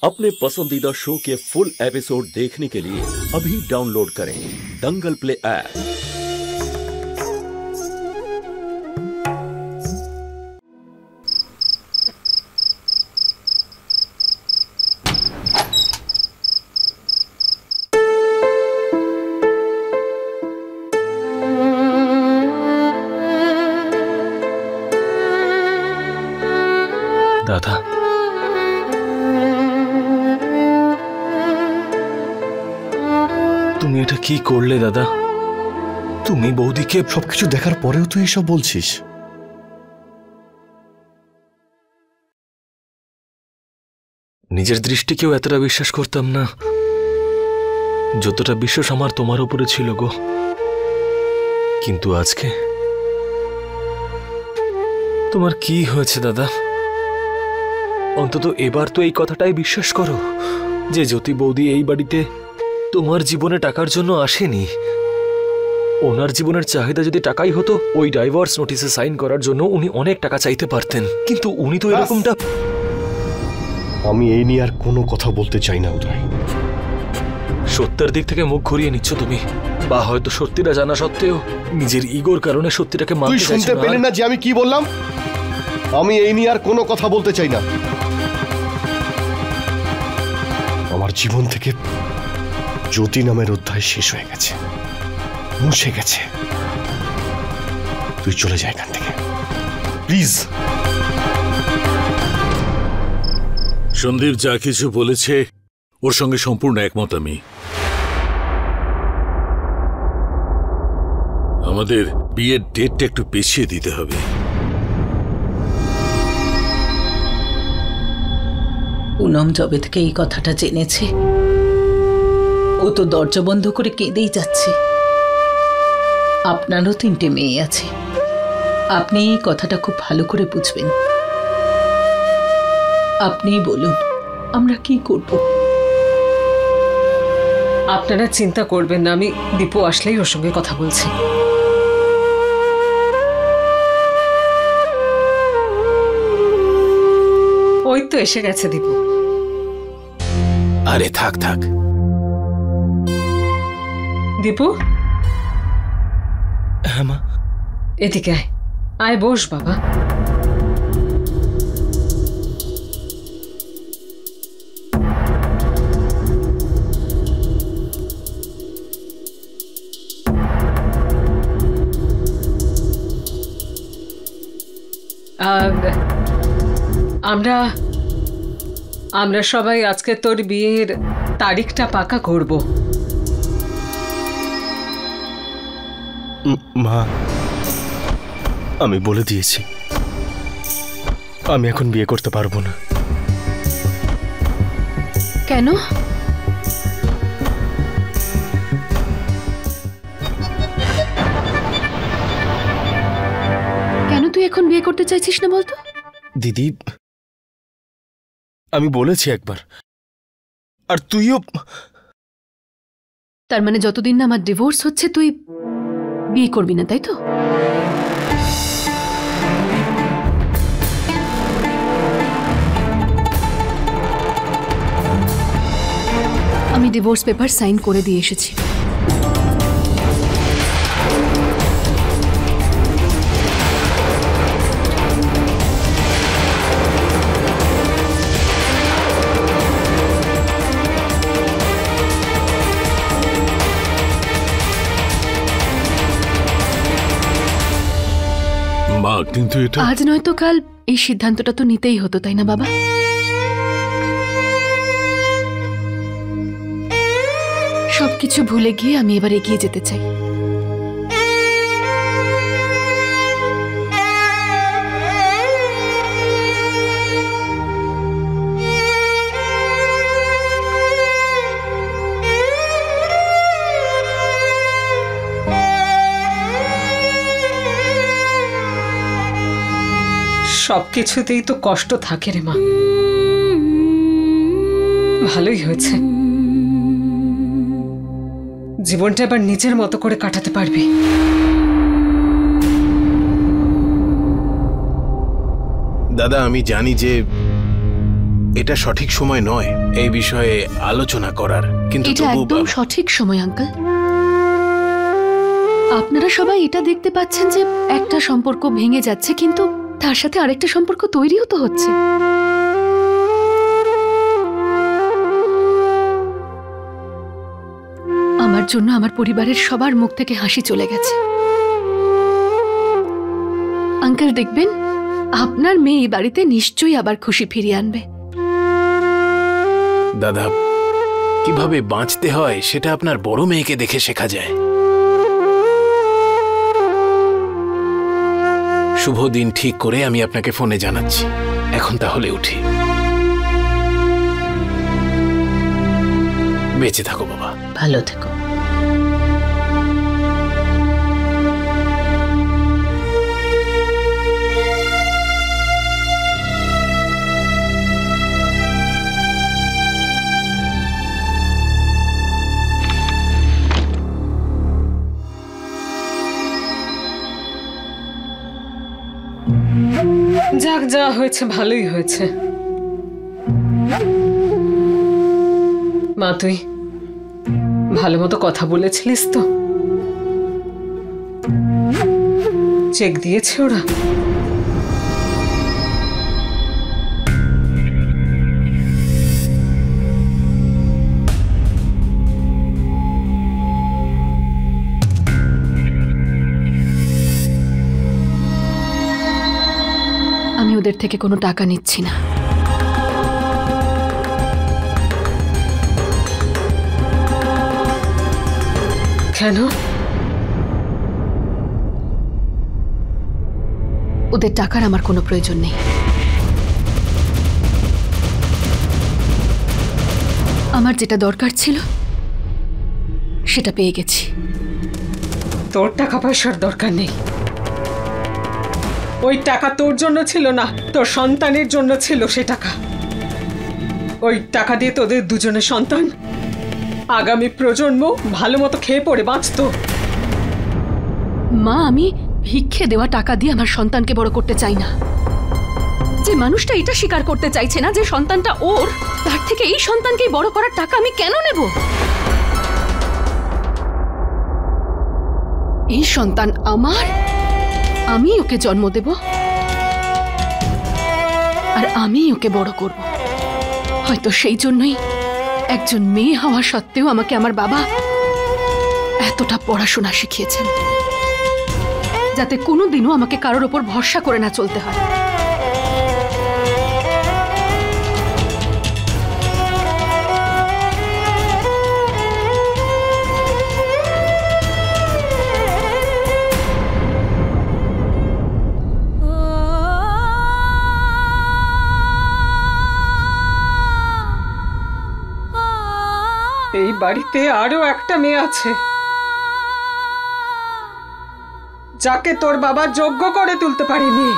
अपने पसंदीदा शो के फुल एपिसोड देखने के लिए अभी डाउनलोड करें दंगल प्ले ऐप। दादा, তুমি এটা কি করলে দাদা? তুমি বৌদিকে সবকিছু দেখার পরেও তুই এসব বলছিস? নিজের দৃষ্টিকেও এতটা বিশ্বাস করতাম না যতটা বিশ্বাস আমার তোমার উপরে ছিল গো। কিন্তু আজকে তোমার কি হয়েছে দাদা? অন্তত এবার তো এই কথাটাই বিশ্বাস করো যে জ্যোতি বৌদি এই বাড়িতে তোমার জীবনে টাকার জন্য আসেনি। ওনার জীবনের চাহিদা যদি টাকাই হতো, ওই ডাইভোর্স নোটিসে সাইন করার জন্য উনি অনেক টাকা চাইতে পারতেন, কিন্তু উনি তো এরকমটা। আমি এই নিয়ে আর কোনো কথা বলতে চাই না উদয়। সত্যের দিক থেকে মুখ ঘুরিয়ে নিচ্ছ তুমি, বা হয়তো সত্যিটা জানা সত্ত্বেও নিজের ইগোর কারণে সত্যিটাকে মানতে চাইছো না। তুই শুনতে পেলি না যে আমি কি বললাম? আমি এই নিয়ে আর কোনো কথা বলতে চাই না। আমার জীবন থেকে জ্যোতি নামের অধ্যায় শেষ হয়ে গেছে, মুছে গেছে। তুই চলে যা এখান থেকে প্লিজ। সন্দীপ যা কিছু বলেছে ওর সঙ্গে সম্পূর্ণ একমত আমি। আমাদের বিয়ের ডেটটা একটু পেছিয়ে দিতে হবে। পুনম যবে থেকে এই কথাটা জেনেছে, ও তো দরজা বন্ধ করে কেঁদেই যাচ্ছে। আপনারও 3টে মেয়ে আছে, আপনি এই কথাটা খুব ভালো করে বুঝবেন। আপনিই বলুন আমরা কি করব? আপনারা চিন্তা করবেন না, আমি দীপু আসলেই ওর সঙ্গে কথা বলছি। ওই তো এসে গেছে দীপু। আরে থাক থাক দীপু। হ্যাঁ মা। এদিকে আয়, আয় বস বাবা। আমরা সবাই আজকে তোর বিয়ের তারিখটা পাকা করব। মা, আমি বলে দিয়েছি আমি এখন বিয়ে করতে পারবো না। কেন? কেন তুই এখন বিয়ে করতে চাইছিস না বলতো? দিদি, আমি বলেছি একবার, আর তুইও। তার মানে যতদিন না আমার ডিভোর্স হচ্ছে তুই বিয়ে করবি না, তাই তো? আমি ডিভোর্স পেপার সাইন করে দিয়ে এসেছি। কিন্তু এটা আজ নয়তো কাল এই সিদ্ধান্তটা তো নিতেই হতো, তাই না বাবা? সবকিছু ভুলে গিয়ে আমি এবার এগিয়ে যেতে চাই। সবকিছুতেই তো কষ্ট থাকে রে মা। ভালোই হয়েছে, জীবনটা এবার নিজের মতো করে কাটাতে পারবি। দাদা আমি জানি যে এটা সঠিক সময় নয় এই বিষয়ে আলোচনা করার, কিন্তু এটা একদম সঠিক সময় আঙ্কেল। আপনারা সবাই এটা দেখতে পাচ্ছেন যে একটা সম্পর্ক ভেঙে যাচ্ছে, কিন্তু তার সাথে আরেকটা সম্পর্ক তৈরিও তো হচ্ছে। আমার জন্য আমার পরিবারের সবার মুখ থেকে হাসি চলে গেছে। আঙ্কেল দেখবেন আপনার মেয়ে এই বাড়িতে নিশ্চয়ই আবার খুশি ফিরিয়ে আনবে। দাদা, কিভাবে বাঁচতে হয় সেটা আপনার বড় মেয়েকে দেখে শেখা যায়। শুভ দিন ঠিক করে আমি আপনাকে ফোনে জানাচ্ছি। এখন তাহলে উঠি। বেঁচে থাকো বাবা। ভালো থেকো। যাক, যা হয়েছে ভালোই হয়েছে। মা, তুই ভালো মতো কথা বলেছিলিস তো? চেক দিয়েছে ওরা? আমি ওদের থেকে কোনো টাকা নিচ্ছি না। কেন? ওদের টাকার আমার কোনো প্রয়োজন নেই। আমার যেটা দরকার ছিল সেটা পেয়ে গেছি। তোর টাকা পয়সার দরকার নেই। ওই টাকা তোর জন্য ছিল না, তোর সন্তানের জন্য ছিল সে টাকা। ওই টাকা দিয়ে তোদের দুজনের সন্তান আগামী প্রজন্ম ভালো মতো খেয়ে পড়ে বাঁচত। মা, আমি ভিক্ষে দেওয়া টাকা দিয়ে আমার সন্তানকে বড় করতে চাই না। যে মানুষটা এটা স্বীকার করতে চাইছে না যে সন্তানটা ওর, তার থেকে এই সন্তানকেই বড় করার টাকা আমি কেন নেব? এই সন্তান আমার, আমি ওকে জন্ম দেব আর আমি ওকে বড় করব। হয়তো সেই জন্যই একজন মেয়ে হওয়া সত্ত্বেও আমাকে আমার বাবা এতটা পড়াশোনা শিখিয়েছেন, যাতে কোনোদিনও আমাকে কারোর ওপর ভরসা করে না চলতে হয়। এই বাড়িতে আরো একটা মেয়ে আছে যাকে তোর বাবা যোগ্য করে তুলতে পারেনি।